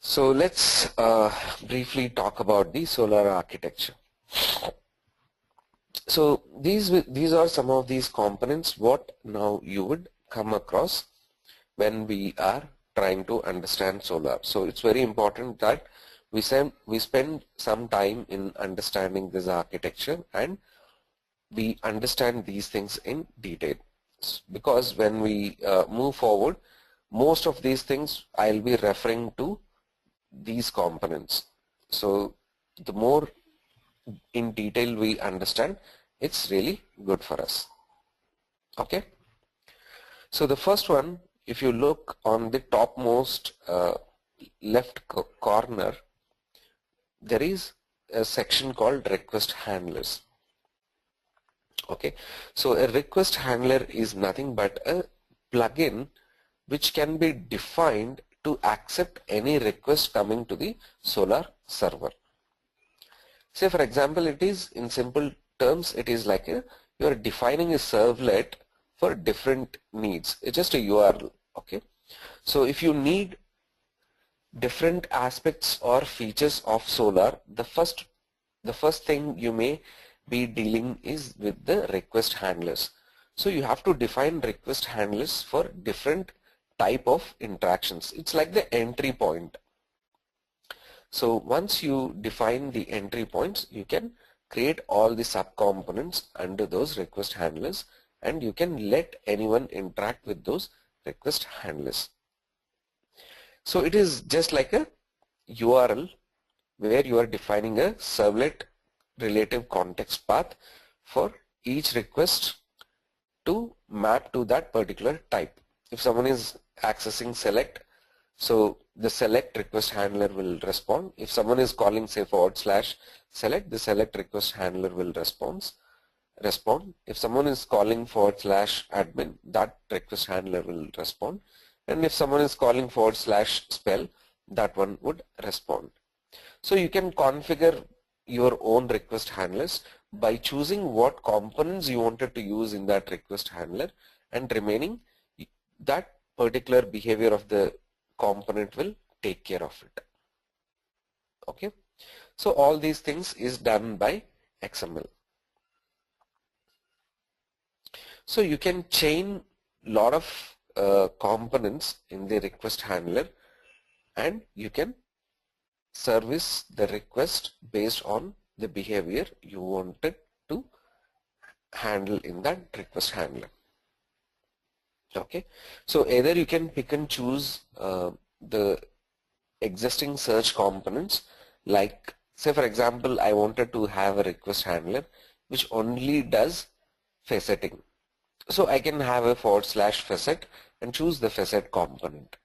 So let's briefly talk about the Solr architecture. So these are some of these components what now you would come across when we are trying to understand Solr. So it's very important that we spend some time in understanding this architecture and we understand these things in detail, because when we move forward, most of these things I'll be referring to these components. So the more in detail we understand, it's really good for us. Okay, so the first one, if you look on the topmost left corner, there is a section called request handlers. Okay, so a request handler is nothing but a plugin which can be defined to accept any request coming to the Solr server. Say for example, it is in simple terms, it is like you are defining a servlet for different needs. It's just a URL. Okay, so if you need different aspects or features of Solr, the first thing you may be dealing is with the request handlers. So you have to define request handlers for different type of interactions. It's like the entry point. So once you define the entry points, you can create all the subcomponents under those request handlers, and you can let anyone interact with those request handlers. So it is just like a URL where you are defining a servlet relative context path for each request to map to that particular type. If someone is accessing select, so the select request handler will respond. If someone is calling say /select, the select request handler will respond. If someone is calling /admin, that request handler will respond. And if someone is calling /spell, that one would respond. So you can configure your own request handlers by choosing what components you wanted to use in that request handler, and remaining that particular behavior of the component will take care of it. Okay, so all these things is done by XML. So you can chain lot of components in the request handler, and you can service the request based on the behavior you wanted to handle in that request handler. Okay, so either you can pick and choose the existing search components, like say for example I wanted to have a request handler which only does faceting. So I can have a /facet and choose the facet component,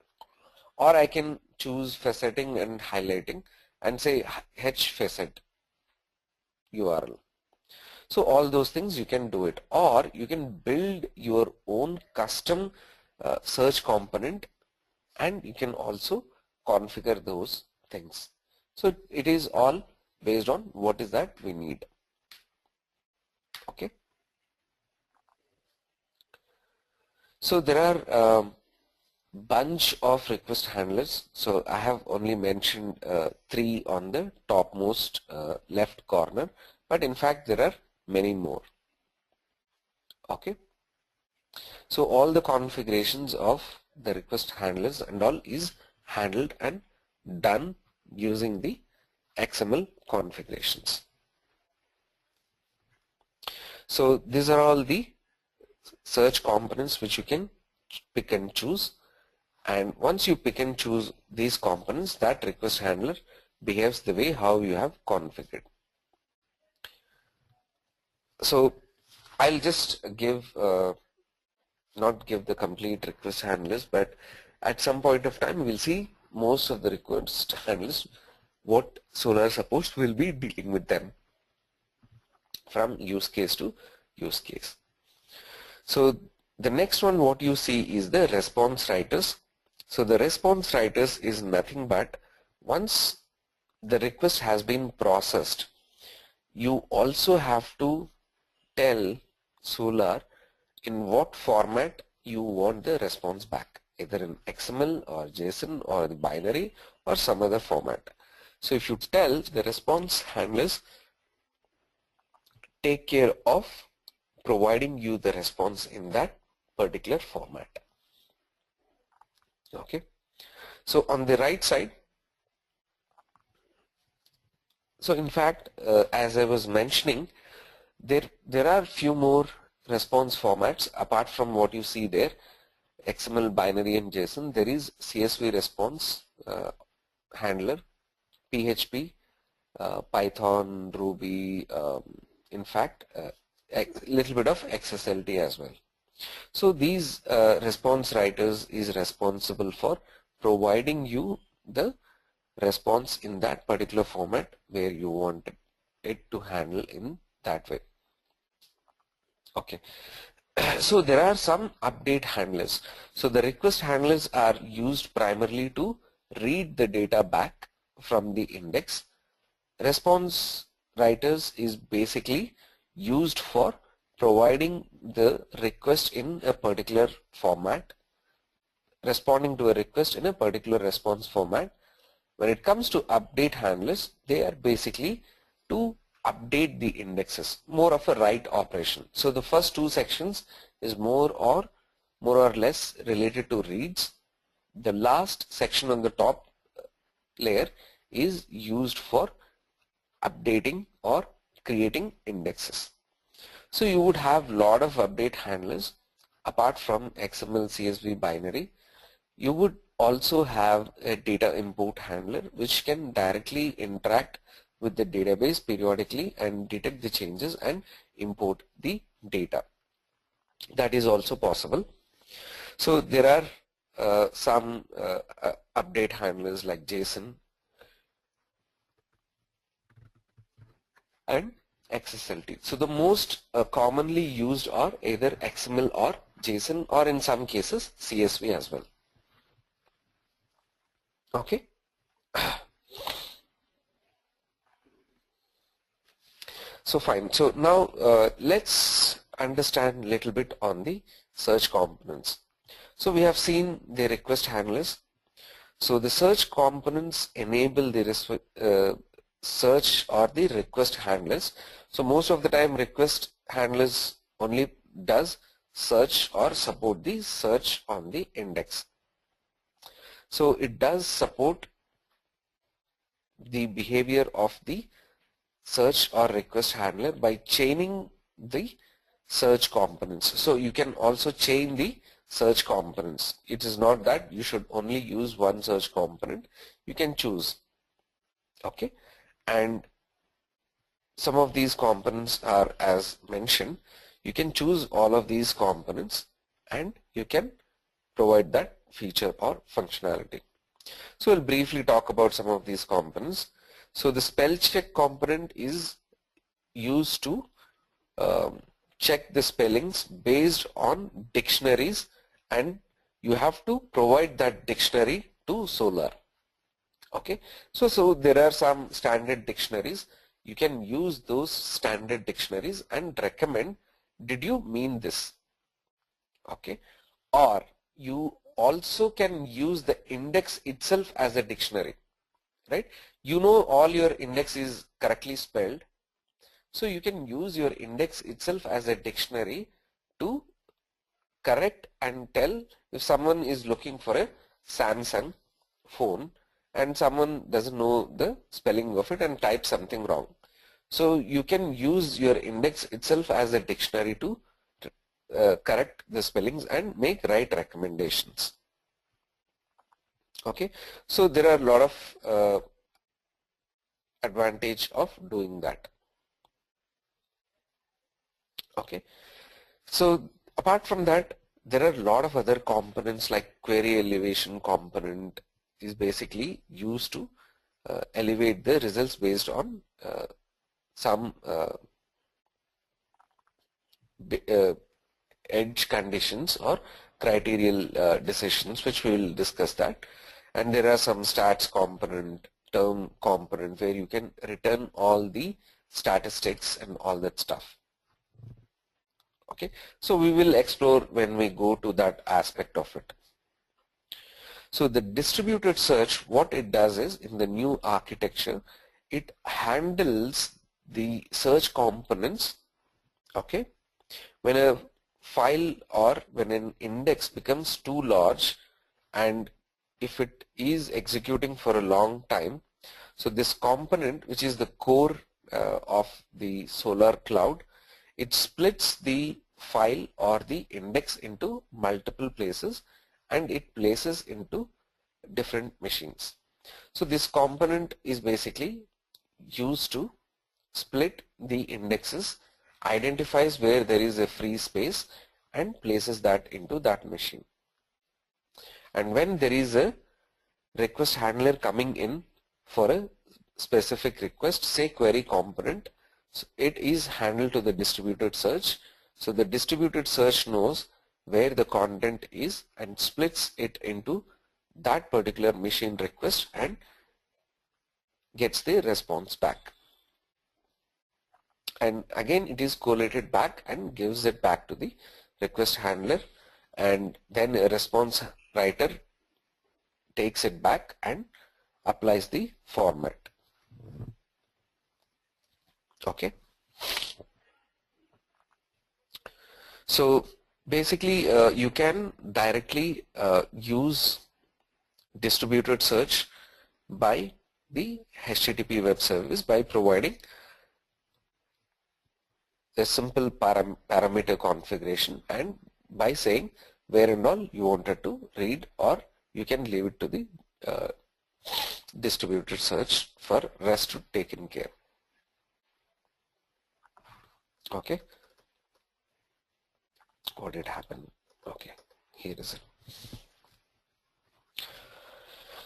or I can choose faceting and highlighting and say facet URL. So all those things you can do it, or you can build your own custom search component, and you can also configure those things. So it is all based on what is that we need. Okay, so there are bunch of request handlers. So I have only mentioned 3 on the topmost left corner, but in fact there are many more. Okay, so all the configurations of the request handlers and all is handled and done using the XML configurations. So these are all the search components which you can pick and choose, and once you pick and choose these components, that request handler behaves the way how you have configured. So I'll just give not give the complete request handlers, but at some point of time we'll see most of the request handlers, what Solr supports. Will be dealing with them from use case to use case. So the next one what you see is the response writers. So the response writers is nothing but once the request has been processed, you also have to tell Solr in what format you want the response back. either in XML or JSON or the binary or some other format. So if you tell the response handlers take care of providing you the response in that particular format. Okay. So on the right side, so in fact, as I was mentioning, there are few more response formats apart from what you see there, XML, binary and JSON. There is CSV response handler, PHP, Python, Ruby, in fact a little bit of XSLT as well. So these response writers is responsible for providing you the response in that particular format where you want it to handle in that way. Okay. So there are some update handlers. So the request handlers are used primarily to read the data back from the index. Response writers is basically used for providing the request in a particular format, responding to a request in a particular response format. When it comes to update handlers, they are basically to update the indexes, more of a write operation. So the first two sections is more or less related to reads. The last section on the top layer is used for updating or creating indexes. So you would have lot of update handlers apart from XML, CSV, binary. You would also have a data import handler which can directly interact with the database periodically and detect the changes and import the data. That is also possible. So there are some update handlers like JSON and XSLT. So the most commonly used are either XML or JSON, or in some cases CSV as well. Okay. So fine. So now let's understand a little bit on the search components. So we have seen the request handlers. So the search components enable the search or the request handlers. So most of the time request handlers only does search or support the search on the index. So it does support the behavior of the search or request handler by chaining the search components. So you can also chain the search components. It is not that you should only use one search component. You can choose. Okay. And some of these components are as mentioned. You can choose all of these components and you can provide that feature or functionality. So we'll briefly talk about some of these components. So the spell check component is used to check the spellings based on dictionaries, and you have to provide that dictionary to Solr. Okay, so there are some standard dictionaries. You can use those standard dictionaries and recommend, did you mean this? Okay, or you also can use the index itself as a dictionary, right? You know all your index is correctly spelled, so you can use your index itself as a dictionary to correct and tell if someone is looking for a Samsung phone and someone doesn't know the spelling of it and type something wrong. So you can use your index itself as a dictionary to correct the spellings and make right recommendations. Okay, so there are a lot of advantage of doing that. Okay, so apart from that, there are a lot of other components like query elevation component is basically used to elevate the results based on some edge conditions or criterial decisions, which we will discuss that. And there are some stats component, term component, where you can return all the statistics and all that stuff. Okay, so we will explore when we go to that aspect of it. So the distributed search, what it does is, in the new architecture, it handles the search components, okay? When a file or when an index becomes too large, and if it is executing for a long time, so this component, which is the core of the Solr cloud, it splits the file or the index into multiple places and it places into different machines. So this component is basically used to split the indexes, identifies where there is a free space and places that into that machine. And when there is a request handler coming in for a specific request, say query component, so it is handled to the distributed search. So the distributed search knows where the content is and splits it into that particular machine request and gets the response back. And again it is collated back and gives it back to the request handler, and then a response writer takes it back and applies the format. Okay. So basically you can directly use distributed search by the HTTP web service by providing a simple parameter configuration and by saying where and all you wanted to read, or you can leave it to the distributed search for rest to taken care. Okay. What did happen? Okay, here is it.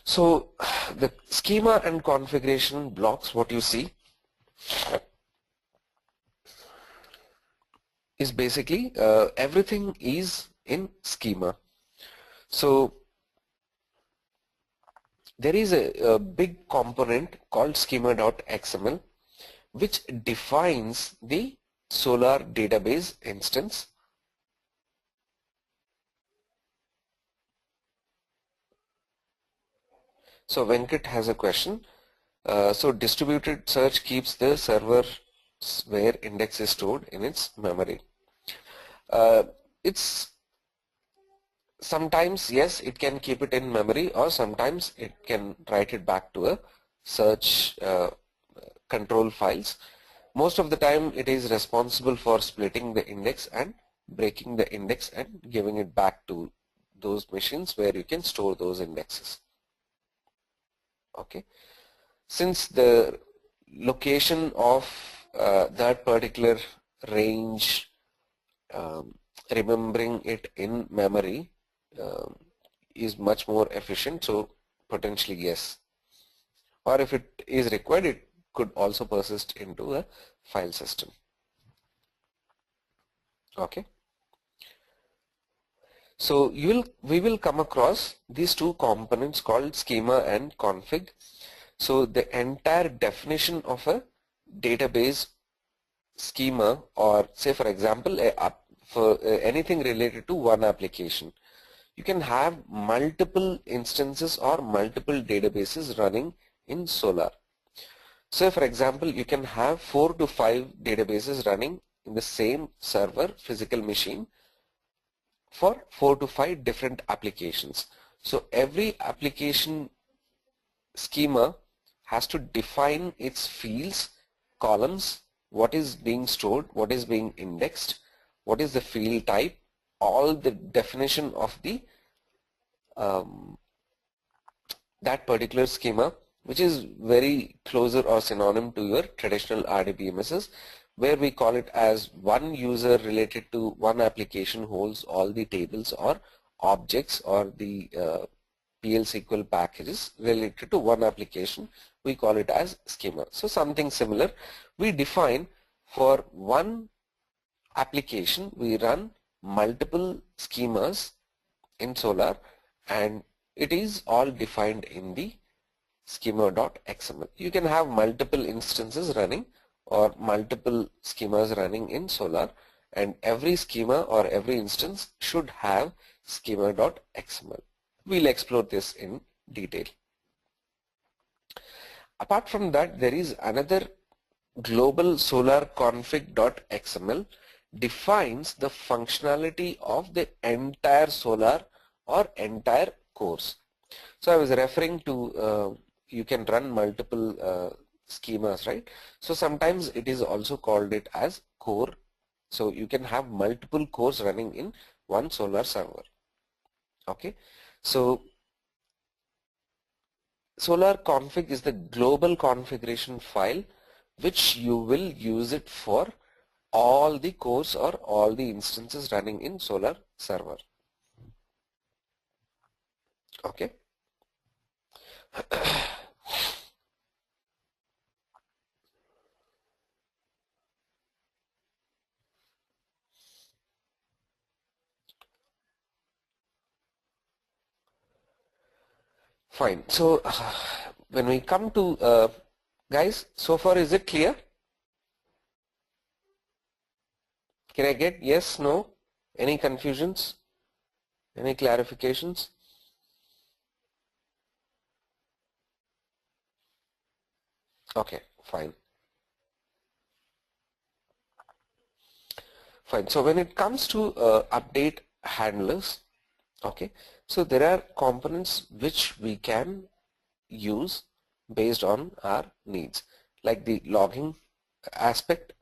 So the schema and configuration blocks, what you see is basically everything is in schema. So there is a big component called schema.xml which defines the Solr database instance. So Venkat has a question. So distributed search keeps the server where index is stored in its memory. It's sometimes, yes, it can keep it in memory, or sometimes it can write it back to a search control files. Most of the time it is responsible for splitting the index and breaking the index and giving it back to those machines where you can store those indexes. Okay. Since the location of that particular range, remembering it in memory is much more efficient, so potentially yes. Or if it is required, it could also persist into a file system. Okay. So we will come across these two components called schema and config. So the entire definition of a database schema, or say for example for anything related to one application, you can have multiple instances or multiple databases running in Solr. So for example, you can have 4 to 5 databases running in the same server physical machine for 4 to 5 different applications. So every application schema has to define its fields, columns, what is being stored, what is being indexed, what is the field type, all the definition of the that particular schema, which is very closer or synonym to your traditional RDBMSs, where we call it as one user related to one application holds all the tables or objects or the PL/SQL packages related to one application. We call it as schema. So something similar we define for one application. We run multiple schemas in Solr, and it is all defined in the schema.xml. You can have multiple instances running or multiple schemas running in Solr, and every schema or every instance should have schema.xml. We'll explore this in detail. Apart from that, there is another global Solr config.xml defines the functionality of the entire Solr or entire course. So I was referring to you can run multiple schemas, right? So sometimes it is also called it as core. So you can have multiple cores running in one Solr server. Okay, so Solr config is the global configuration file which you will use it for all the cores or all the instances running in Solr server. Okay. Fine. So when we come to guys, so far is it clear? Can I get yes, no? Any confusions? Any clarifications? Okay, fine. Fine. So when it comes to update handlers, okay, so there are components which we can use based on our needs, like the logging aspect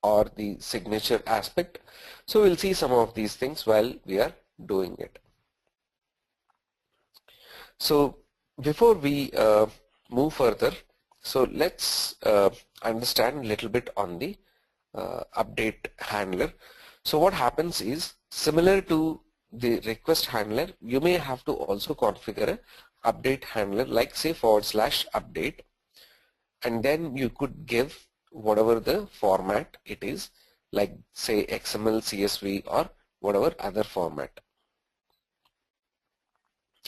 or the signature aspect. So we'll see some of these things while we are doing it. So before we move further, so let's understand a little bit on the update handler. So what happens is, similar to the request handler, you may have to also configure a update handler, like say /update, and then you could give whatever the format it is, like say XML, CSV, or whatever other format.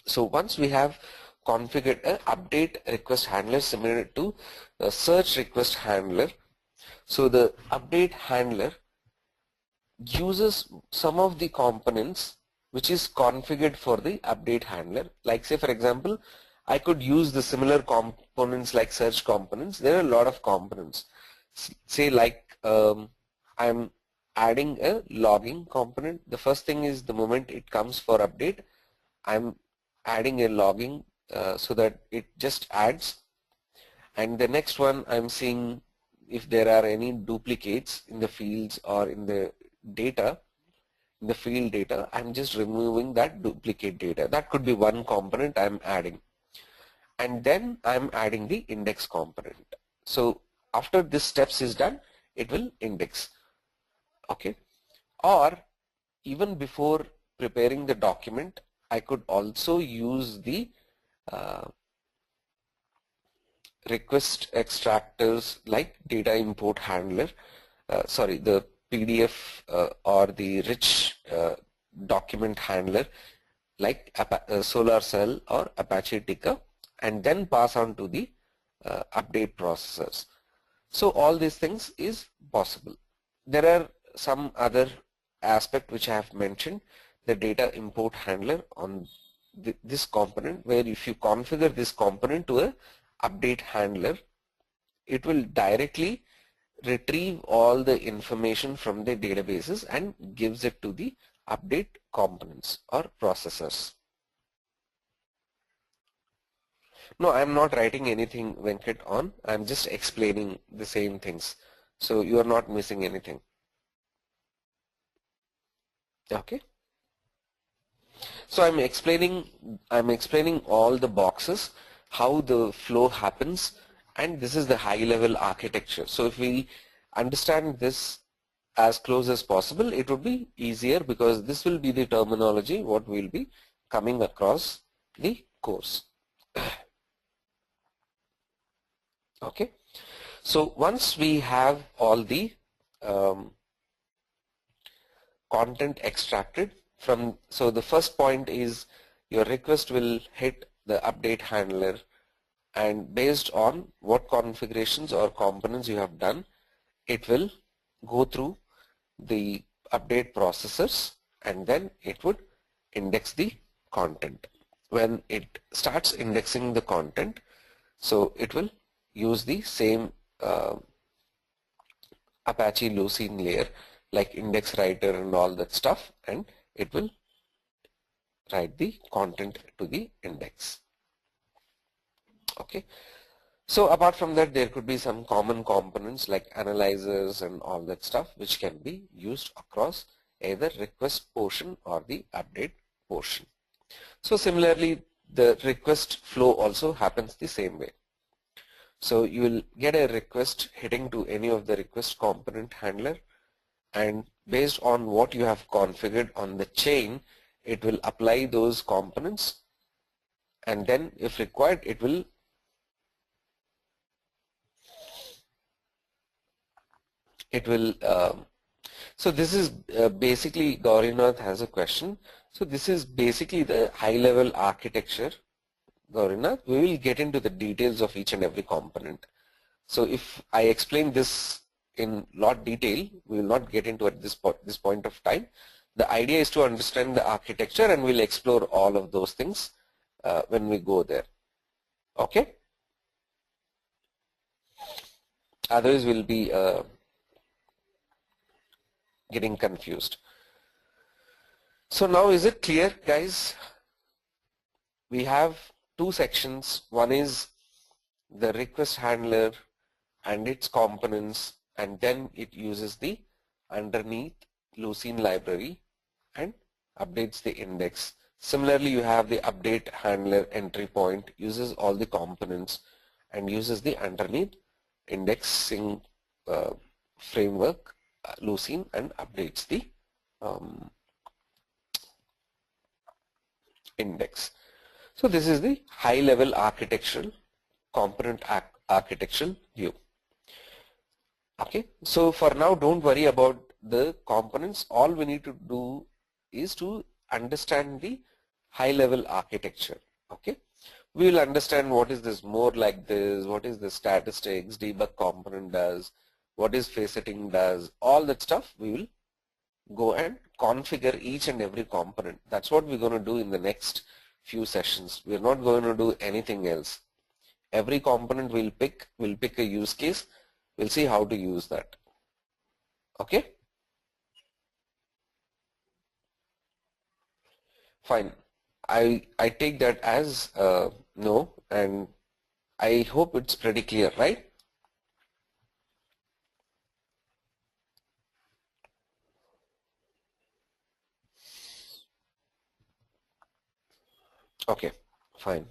So once we have configured a update request handler similar to a search request handler, so the update handler uses some of the components which is configured for the update handler. Like say for example, I could use the similar components like search components. There are a lot of components. Say like I'm adding a logging component. The first thing is the moment it comes for update, I'm adding a logging so that it just adds. And the next one, I'm seeing if there are any duplicates in the fields or in the data, in the field data, I'm just removing that duplicate data. That could be one component I'm adding. And then I'm adding the index component. So after this steps is done, it will index. Okay. Or even before preparing the document, I could also use the request extractors like data import handler, the PDF or the rich document handler like Solr Cell or Apache Tika, and then pass on to the update processors. So all these things is possible. There are some other aspect which I have mentioned, the data import handler on this component, where if you configure this component to a update handler, it will directly retrieve all the information from the databases and gives it to the update components or processors. No, I'm not writing anything, Venkat, on. I'm just explaining the same things. So you are not missing anything. Okay. So I'm explaining all the boxes, how the flow happens, and this is the high level architecture. So if we understand this as close as possible, it would be easier, because this will be the terminology what we'll be coming across the course. Okay. So once we have all the content extracted from, so the first point is your request will hit the update handler, and based on what configurations or components you have done, it will go through the update processors, and then it would index the content. When it starts indexing the content, so it will use the same Apache Lucene layer like index writer and all that stuff, and it will write the content to the index. Okay. So apart from that, there could be some common components like analyzers and all that stuff which can be used across either request portion or the update portion. So similarly, the request flow also happens the same way. So you will get a request hitting to any of the request component handler, and based on what you have configured on the chain, it will apply those components, and then if required it will so this is basically, Gaurinath has a question. So this is basically the high level architecture, Gaurinath. We will get into the details of each and every component. So if I explain this in lot detail, we will not get into at this point of time. The idea is to understand the architecture, and we'll explore all of those things when we go there. Okay? Otherwise we'll be getting confused. So now is it clear, guys? We have two sections. One is the request handler and its components, and then it uses the underneath Lucene library and updates the index. Similarly, you have the update handler entry point, uses all the components and uses the underneath indexing framework Lucene and updates the index. So this is the high level architectural component architectural view. Okay, so for now don't worry about the components. All we need to do is to understand the high level architecture. Okay, we will understand what is this more like this, what is the statistics, debug component does, what is faceting does, all that stuff we will go and configure each and every component. That's what we're going to do in the next few sessions. We're not going to do anything else. Every component we'll pick a use case. We'll see how to use that. Okay? Fine. I take that as no, and I hope it's pretty clear, right? Okay, fine.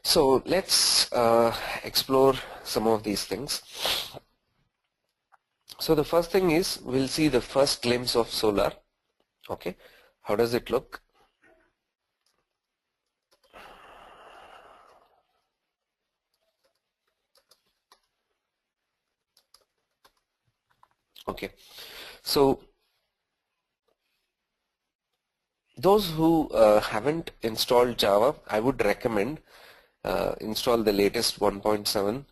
So let's explore some of these things. So the first thing is we'll see the first glimpse of Solr. Okay, how does it look? Okay, so those who haven't installed Java, I would recommend install the latest 1.7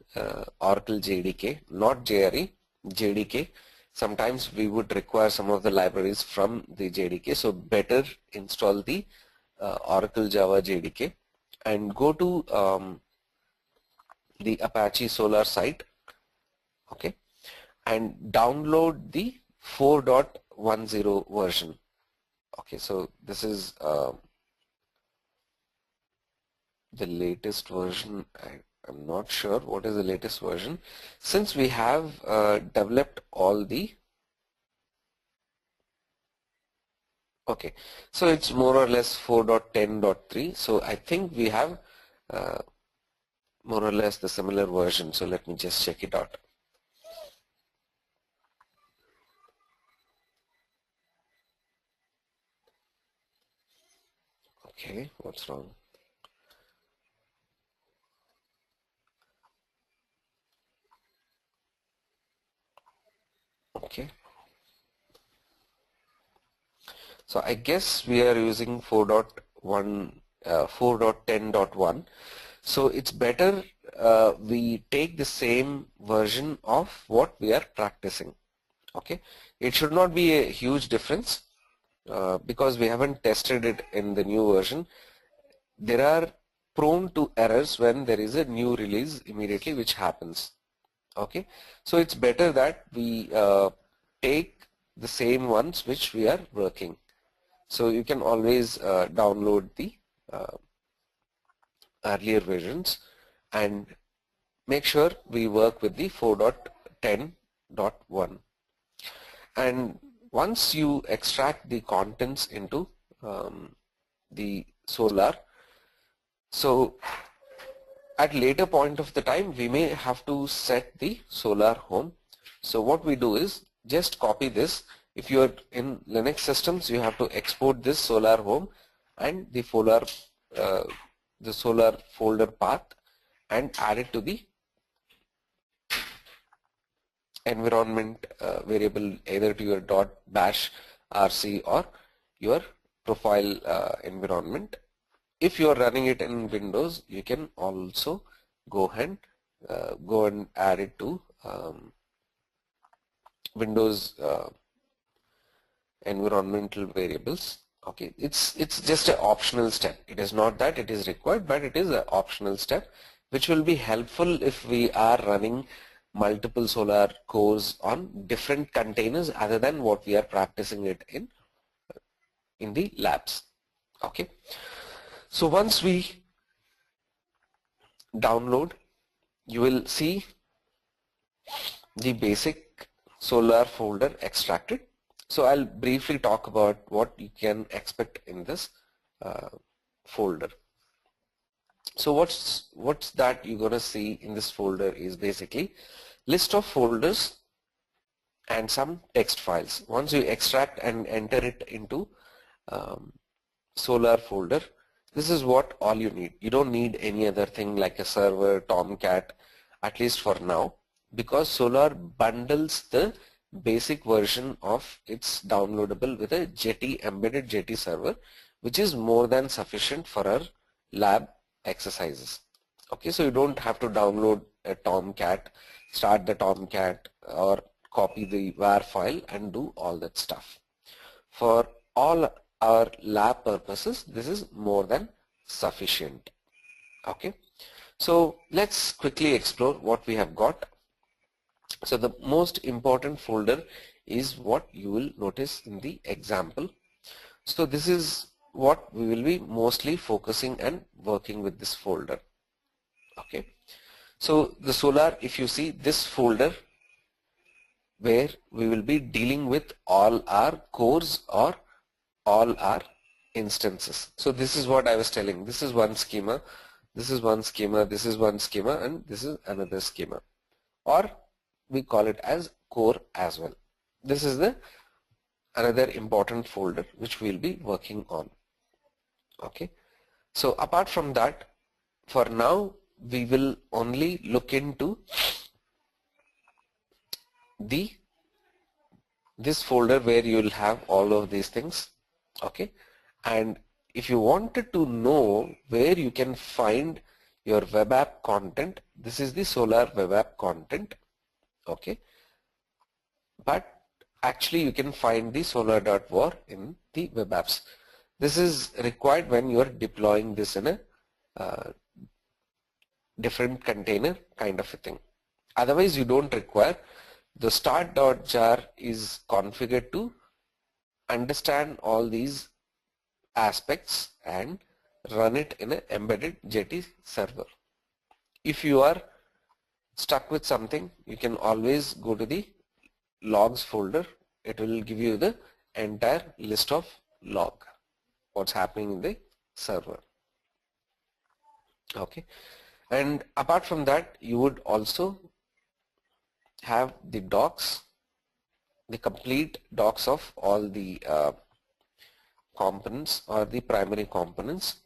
Oracle JDK, not JRE, JDK. Sometimes we would require some of the libraries from the JDK, so better install the Oracle Java JDK and go to the Apache Solr site, okay, and download the 4.10 version. Okay, so this is the latest version. I'm not sure what is the latest version. Since we have developed all the, okay, so it's more or less 4.10.3. So I think we have more or less the similar version. So let me just check it out. Okay, what's wrong? Okay, so I guess we are using 4.10.1. So it's better we take the same version of what we are practicing. Okay, it should not be a huge difference because we haven't tested it in the new version. There are prone to errors when there is a new release immediately which happens. Okay, so it's better that we take the same ones which we are working. So you can always download the earlier versions and make sure we work with the 4.10.1. And once you extract the contents into the Solr, so at later point of the time we may have to set the Solr home. So what we do is just copy this. If you are in Linux systems, you have to export this Solr home and the Solr folder path and add it to the environment variable, either to your .bash rc or your profile environment. If you are running it in Windows, you can also go and add it to Windows environmental variables. Okay, it's just an optional step. It is not that it is required, but it is an optional step which will be helpful if we are running multiple Solr cores on different containers other than what we are practicing it in the labs. Okay, so once we download, you will see the basic Solr folder extracted. So I'll briefly talk about what you can expect in this folder. So what's that you're gonna see in this folder is basically list of folders and some text files. Once you extract and enter it into Solr folder, this is what all you need. You don't need any other thing like a server, Tomcat, at least for now, because Solr bundles the basic version of its downloadable with a Jetty embedded Jetty server, which is more than sufficient for our lab exercises. Okay, so you don't have to download a Tomcat, start the Tomcat or copy the var file and do all that stuff. For all our lab purposes, this is more than sufficient. Okay, so let's quickly explore what we have got. So the most important folder is what you will notice in the example. So this is what we will be mostly focusing and working with this folder. Okay, so the Solr, if you see this folder where we will be dealing with all our cores or all our instances. So this is what I was telling. This is one schema, this is one schema, this is one schema, and this is another schema, or we call it as core as well. This is the another important folder which we'll be working on. Okay, so apart from that, for now we will only look into this folder where you will have all of these things. Okay, and if you wanted to know where you can find your web app content, this is the Solr web app content. Okay, but actually you can find the solr.war in the web apps. This is required when you are deploying this in a different container kind of a thing. Otherwise you don't require. The start.jar is configured to understand all these aspects and run it in an embedded Jetty server. If you are stuck with something, you can always go to the logs folder. It will give you the entire list of log, what's happening in the server. Okay, and apart from that, you would also have the docs, the complete docs of all the components or the primary components,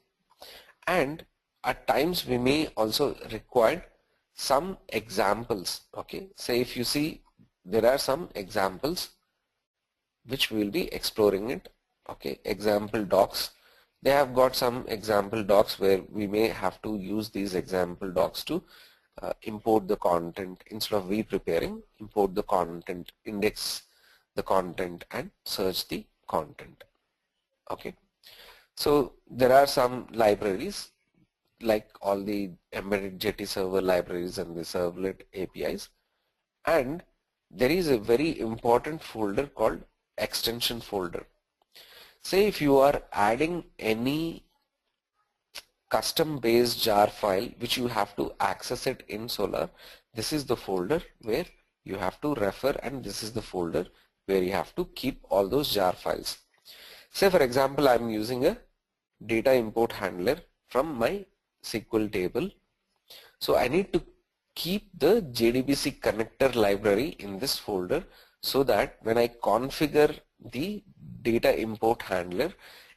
and at times we may also require some examples. Okay, say if you see, there are some examples which we will be exploring it. Okay, example docs, they have got some example docs where we may have to use these example docs to import the content instead of we preparing, import the content, index the content and search the content. Okay, so there are some libraries like all the embedded Jetty server libraries and the servlet APIs, and there is a very important folder called extension folder. Say if you are adding any custom based jar file which you have to access it in Solr, this is the folder where you have to refer, and this is the folder where you have to keep all those jar files. Say for example I'm using a data import handler from my SQL table, so I need to keep the JDBC connector library in this folder so that when I configure the data import handler,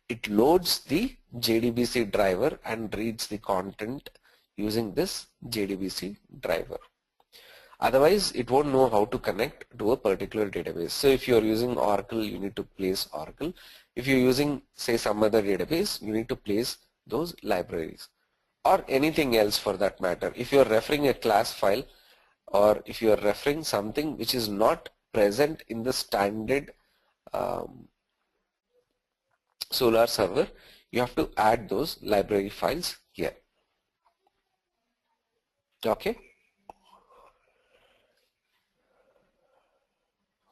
it loads the JDBC driver and reads the content using this JDBC driver. Otherwise, it won't know how to connect to a particular database. So if you're using Oracle, you need to place Oracle. If you're using, say, some other database, you need to place those libraries, or anything else for that matter. If you're referring a class file, or if you're referring something which is not present in the standard Solr server, you have to add those library files here. Okay,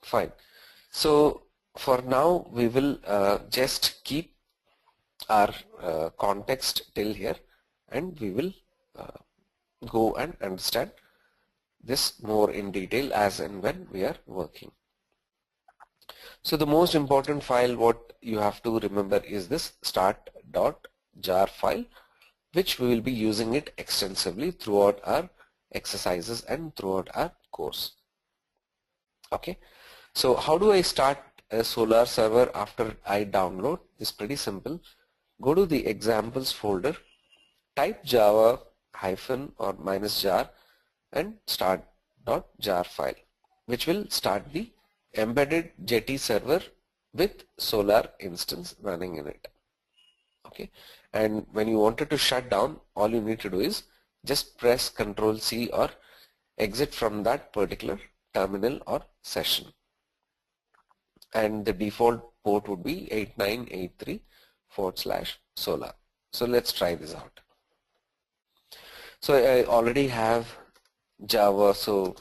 fine. So for now we will just keep our context till here, and we will go and understand this more in detail as and when we are working. So the most important file what you have to remember is this start.jar file, which we will be using it extensively throughout our exercises and throughout our course. Okay, so how do I start a Solr server after I download? It's pretty simple. Go to the examples folder, type java hyphen or minus jar and start.jar file, which will start the embedded Jetty server with Solr instance running in it. Okay, and when you wanted to shut down, all you need to do is just press Ctrl C or exit from that particular terminal or session, and the default port would be 8983/Solr. So let's try this out. So I already have Java, so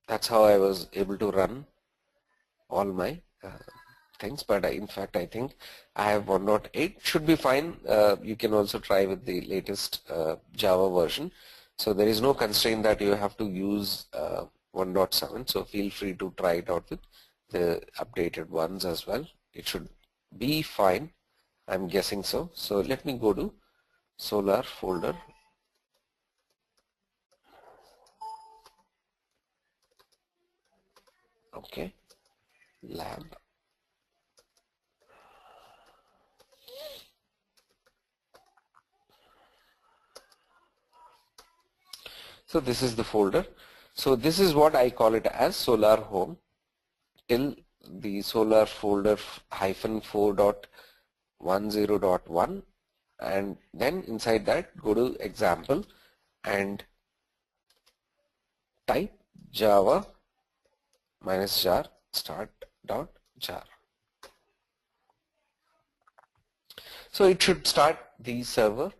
that's how I was able to run all my things, but in fact I think I have 1.8, should be fine. You can also try with the latest Java version, so there is no constraint that you have to use 1.7, so feel free to try it out with the updated ones as well. It should be fine, I'm guessing so. So let me go to Solr folder. Okay, lab. So this is the folder. So this is what I call it as Solr home till the Solr folder -4.10.1, and then inside that go to example and type java -jar start.jar. So it should start the server.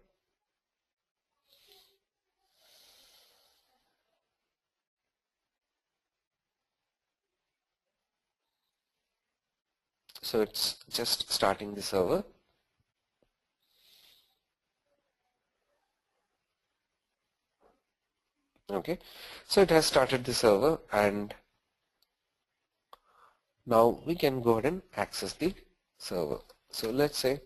So it's just starting the server. Okay, so it has started the server, and now we can go ahead and access the server. So let's say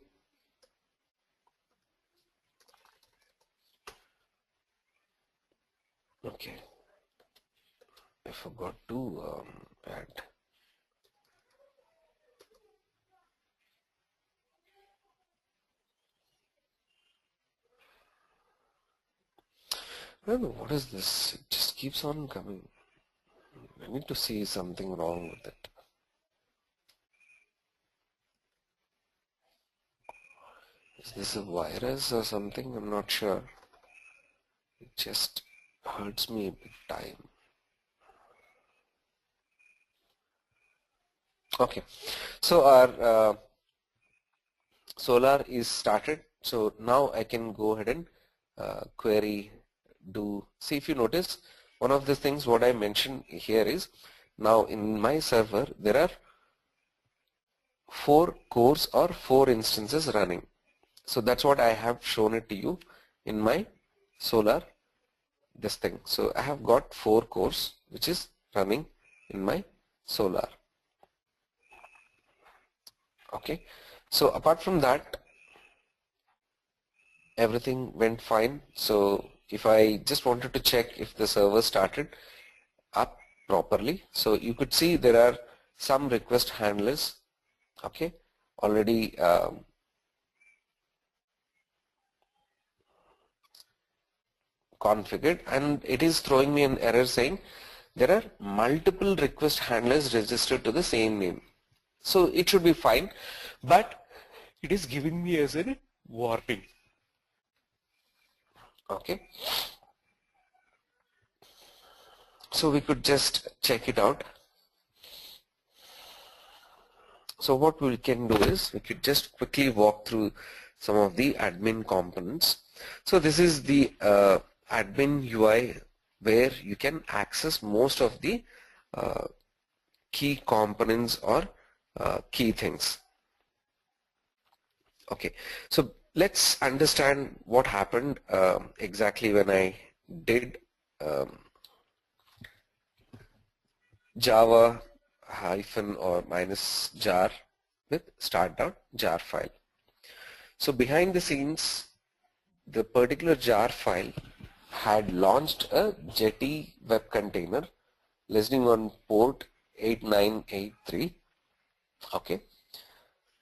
okay, I forgot to add. I don't know what is this. It just keeps on coming. I need to see something wrong with it. Is this a virus or something? I'm not sure. It just hurts me a bit time. Okay, so our Solr is started. So now I can go ahead and query, see if you notice one of the things what I mentioned here is now in my server there are 4 cores or 4 instances running. So that's what I have shown it to you in my Solr this thing. So I have got 4 cores which is running in my Solr. Okay, so apart from that everything went fine. So if I just wanted to check if the server started up properly, so you could see there are some request handlers, okay, already configured, and it is throwing me an error saying there are multiple request handlers registered to the same name. So it should be fine, but it is giving me as a warning. Okay, so we could just check it out. So what we can do is we could just quickly walk through some of the admin components. So this is the admin UI where you can access most of the key components or key things. Okay, so let's understand what happened exactly when I did Java hyphen or minus jar with start.jar file. So behind the scenes, the particular jar file had launched a Jetty web container listening on port 8983. Okay,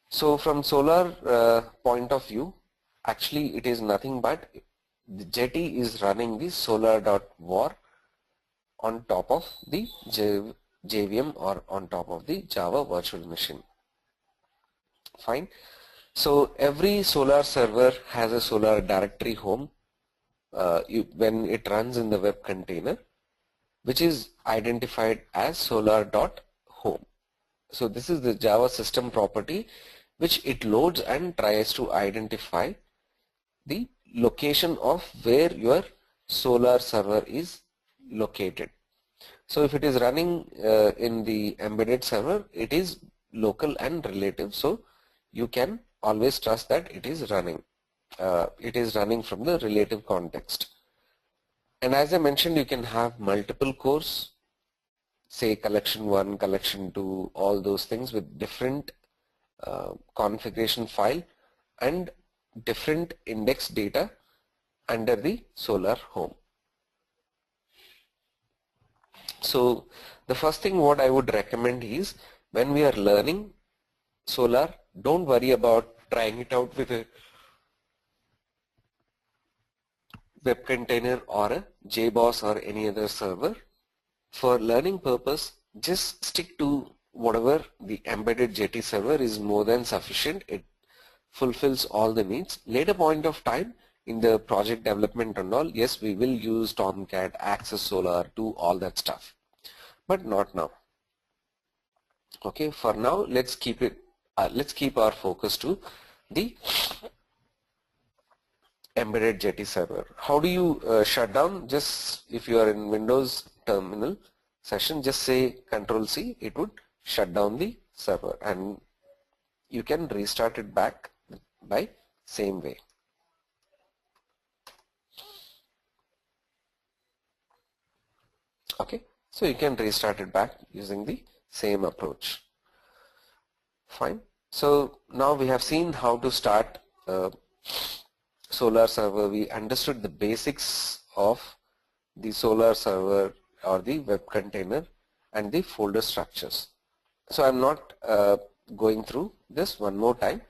so from Solr point of view, actually it is nothing but the Jetty is running the solr.war on top of the JVM or on top of the Java virtual machine. Fine. So every Solr server has a Solr directory home when it runs in the web container, which is identified as solr.home. So this is the Java system property which it loads and tries to identify the location of where your Solr server is located. So if it is running in the embedded server, it is local and relative, so you can always trust that it is running. It is running from the relative context. And as I mentioned, you can have multiple cores, say collection 1, collection 2, all those things with different configuration file and different index data under the Solr home. So the first thing what I would recommend is when we are learning Solr, don't worry about trying it out with a web container or a JBoss or any other server. For learning purpose, just stick to whatever the embedded Jetty server is more than sufficient. It fulfills all the needs. Later point of time in the project development and all, yes, we will use Tomcat, Access Solr, do all that stuff, but not now. Okay, for now let's keep it. Let's keep our focus to the embedded Jetty server. How do you shut down? Just if you are in Windows terminal session, just say Control-C, it would shut down the server and you can restart it back by same way. Okay, so you can restart it back using the same approach. Fine. So now we have seen how to start Solr server. We understood the basics of the Solr server or the web container and the folder structures. So I'm not going through this one more time.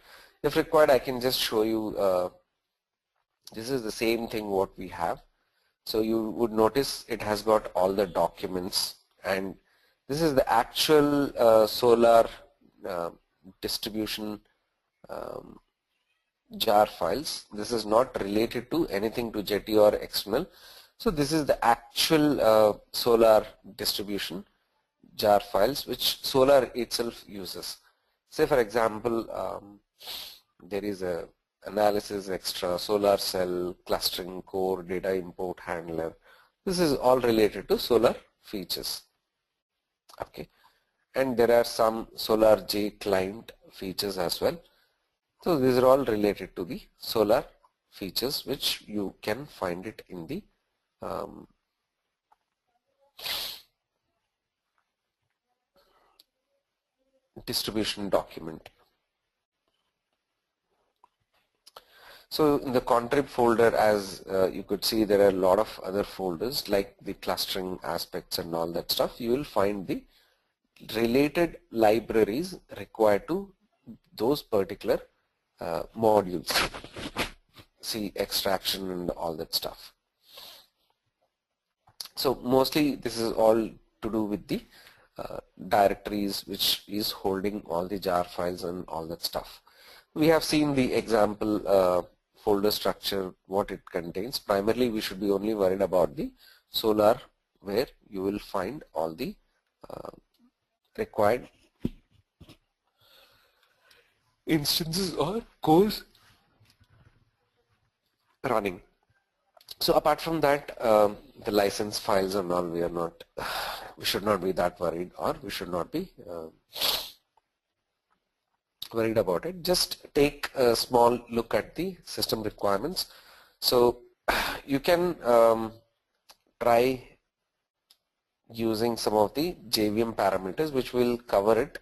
If required, I can just show you. This is the same thing what we have. So you would notice it has got all the documents, and this is the actual Solr distribution jar files. This is not related to anything to Jetty or external. So this is the actual Solr distribution jar files which Solr itself uses. Say for example, there is a analysis extra, Solr cell, clustering core, data import handler. This is all related to Solr features. Okay, and there are some Solr J client features as well. So these are all related to the Solr features which you can find it in the distribution document. So in the contrib folder, as you could see, there are a lot of other folders like the clustering aspects and all that stuff. You will find the related libraries required to those particular modules. See, extraction and all that stuff. So mostly this is all to do with the directories which is holding all the jar files and all that stuff. We have seen the example folder structure, what it contains. Primarily we should be only worried about the Solr, where you will find all the required instances or cores running. So apart from that, the license files and all, we should not be that worried, or we should not be worried about it. Just take a small look at the system requirements. So you can try using some of the JVM parameters, which will cover it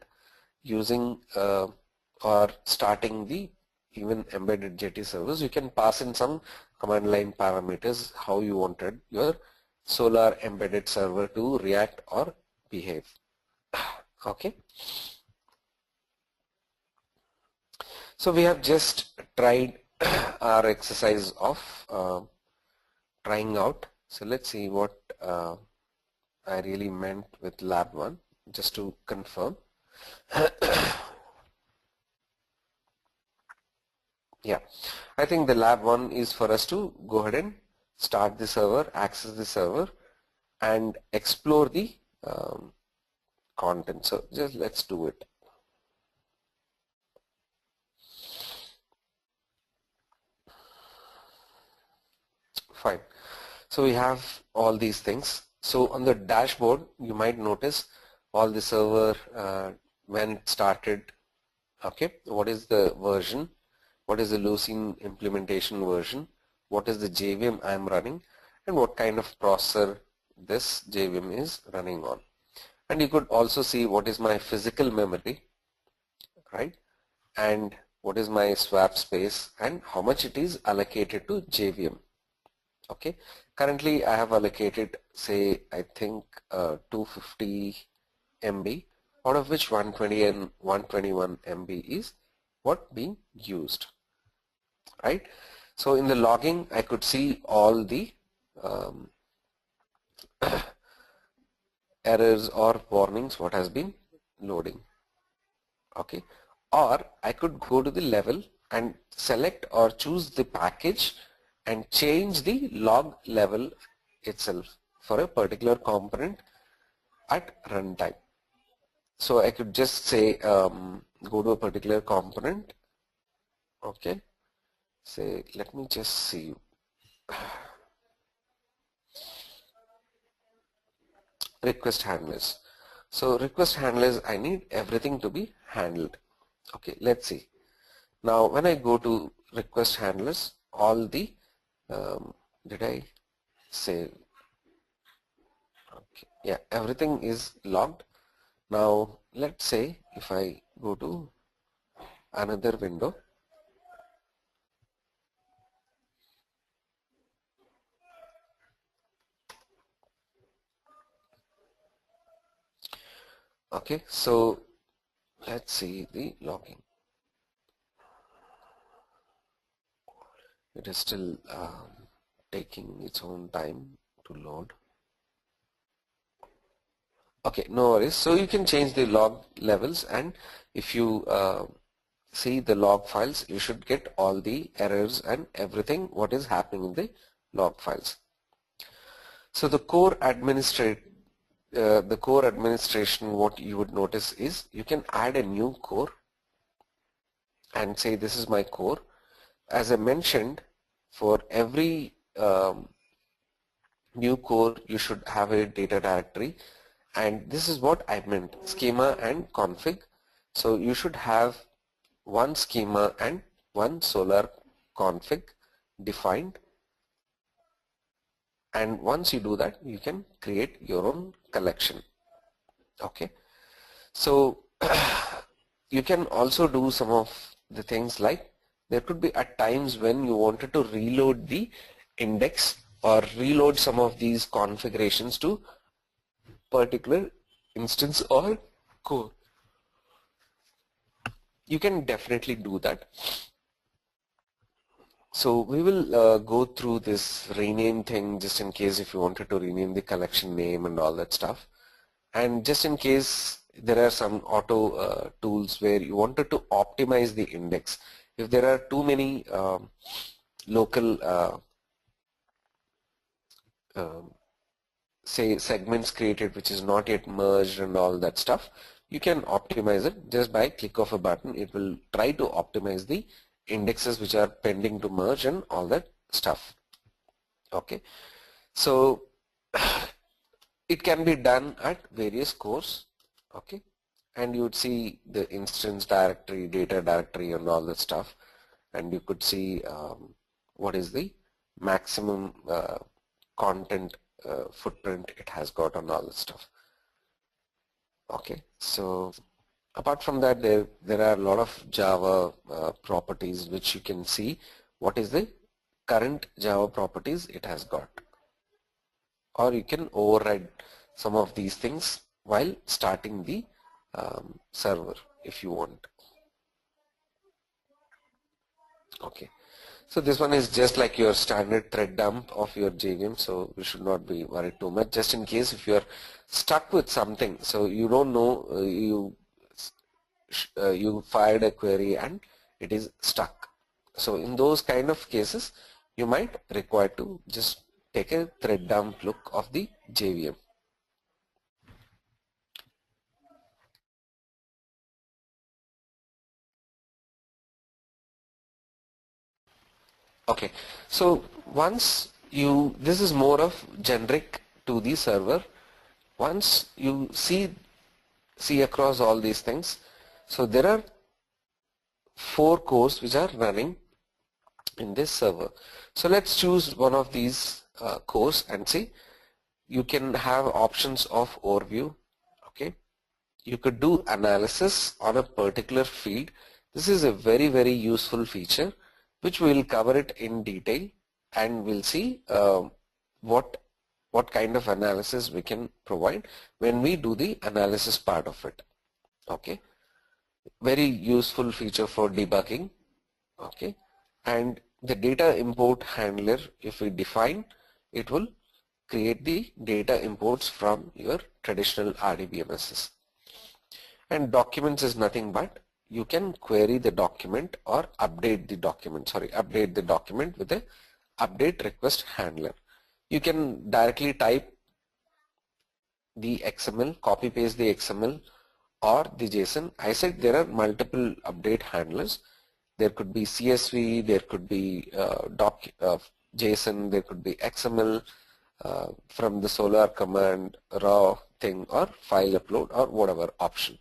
using or starting the even embedded JT servers. You can pass in some command line parameters how you wanted your Solr embedded server to react or behave. Okay. So we have just tried our exercise of trying out. So let's see what I really meant with lab 1, just to confirm. Yeah, I think the lab 1 is for us to go ahead and start the server, access the server, and explore the content. So just let's do it. Fine. So we have all these things. So on the dashboard, you might notice all the server, when it started, okay, what is the version, what is the Lucene implementation version, what is the JVM I'm running, and what kind of processor this JVM is running on. And you could also see what is my physical memory, right, and what is my swap space and how much it is allocated to JVM. Okay, currently I have allocated, say, I think 250 MB, out of which 120 and 121 MB is what being used, right? So in the logging, I could see all the errors or warnings what has been loading. Okay, or I could go to the level and select or choose the package and change the log level itself for a particular component at runtime. So I could just say go to a particular component. Okay, say let me just see. Request handlers. So request handlers, I need everything to be handled. Okay, let's see. Now when I go to request handlers, all the did I say? Okay, yeah, everything is logged. Now let's say if I go to another window, okay, so let's see the logging. It is still taking its own time to load. Okay, no worries. So you can change the log levels, and if you see the log files, you should get all the errors and everything what is happening in the log files. So the core administration, what you would notice is you can add a new core and say this is my core. As I mentioned, for every new core you should have a data directory, and this is what I meant, schema and config. So you should have one schema and one Solr config defined, and once you do that you can create your own collection. Okay, so you can also do some of the things like there could be at times when you wanted to reload the index or reload some of these configurations to particular instance or core. You can definitely do that. So we will go through this rename thing just in case if you wanted to rename the collection name and all that stuff, and just in case there are some auto tools where you wanted to optimize the index. If there are too many local say segments created which is not yet merged and all that stuff, you can optimize it just by click of a button. It will try to optimize the indexes which are pending to merge and all that stuff. Okay, so it can be done at various cores. Okay, and you would see the instance directory, data directory and all that stuff, and you could see what is the maximum content footprint it has got on all that stuff. Okay, so apart from that, there are a lot of Java properties which you can see what is the current Java properties it has got, or you can override some of these things while starting the server if you want. Okay, so this one is just like your standard thread dump of your JVM, so you should not be worried too much. Just in case if you are stuck with something, so you don't know, you fired a query and it is stuck. So in those kind of cases, you might require to just take a thread dump look of the JVM. Okay, so once you, this is more of generic to the server. Once you see across all these things, so there are 4 cores which are running in this server. So let's choose one of these cores and see. You can have options of overview. Okay, you could do analysis on a particular field. This is a very useful feature which we will cover it in detail, and we'll see what kind of analysis we can provide when we do the analysis part of it. Okay, very useful feature for debugging. Okay, and the data import handler, if we define, it will create the data imports from your traditional RDBMSs. And documents is nothing but you can query the document or update the document, update the document with a update request handler. You can directly type the XML, copy paste the XML or the JSON. I said there are multiple update handlers. There could be CSV, there could be JSON, there could be XML from the Solr command, raw thing, or file upload, or whatever option.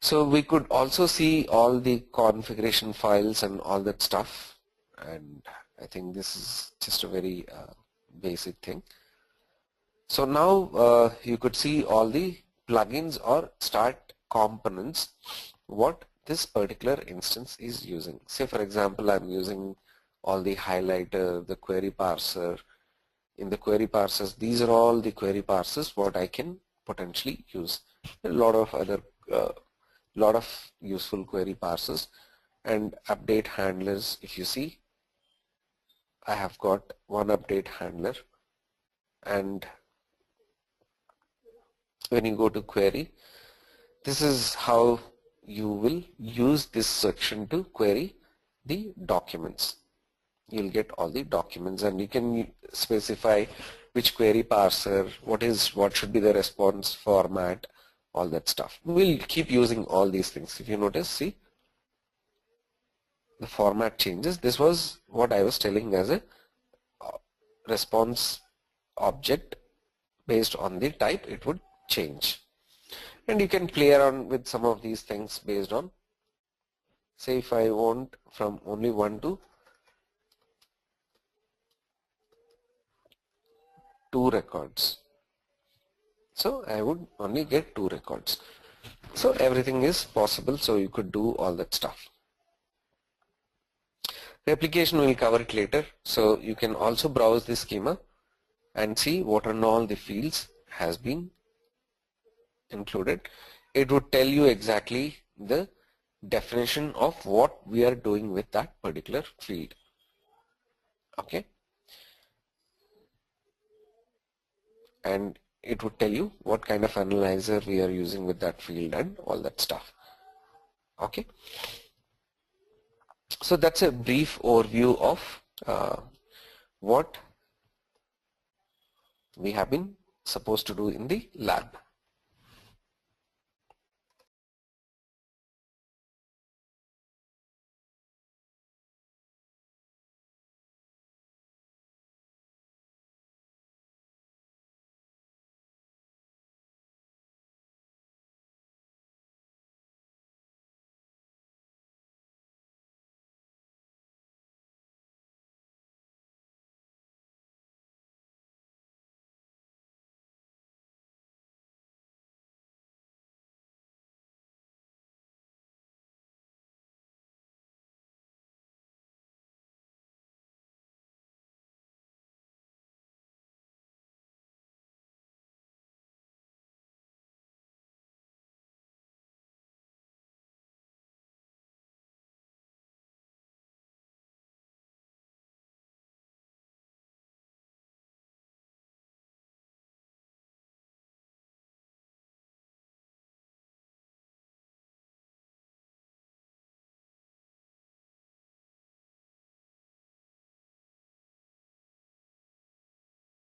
So we could also see all the configuration files and all that stuff, and I think this is just a very basic thing. So now you could see all the plugins or start components what this particular instance is using. Say for example, I'm using all the highlighter, the query parser. In the query parsers, these are all the query parsers what I can potentially use. A lot of other lot of useful query parsers and update handlers. If you see, I have got one update handler, and when you go to query, this is how you will use this section to query the documents. you'll get all the documents, and you can specify which query parser, what should be the response format, all that stuff. We'll keep using all these things. If you notice, see, the format changes. This was what I was telling as a response object. Based on the type, it would change. And you can play around with some of these things based on, say if I want from only 1 to 2 records. So I would only get 2 records. So everything is possible, so you could do all that stuff. Replication, we'll cover it later. So you can also browse the schema and see what are all the fields has been included. It would tell you exactly the definition of what we are doing with that particular field. Okay. And it would tell you what kind of analyzer we are using with that field and all that stuff. Okay. So that's a brief overview of what we have been supposed to do in the lab.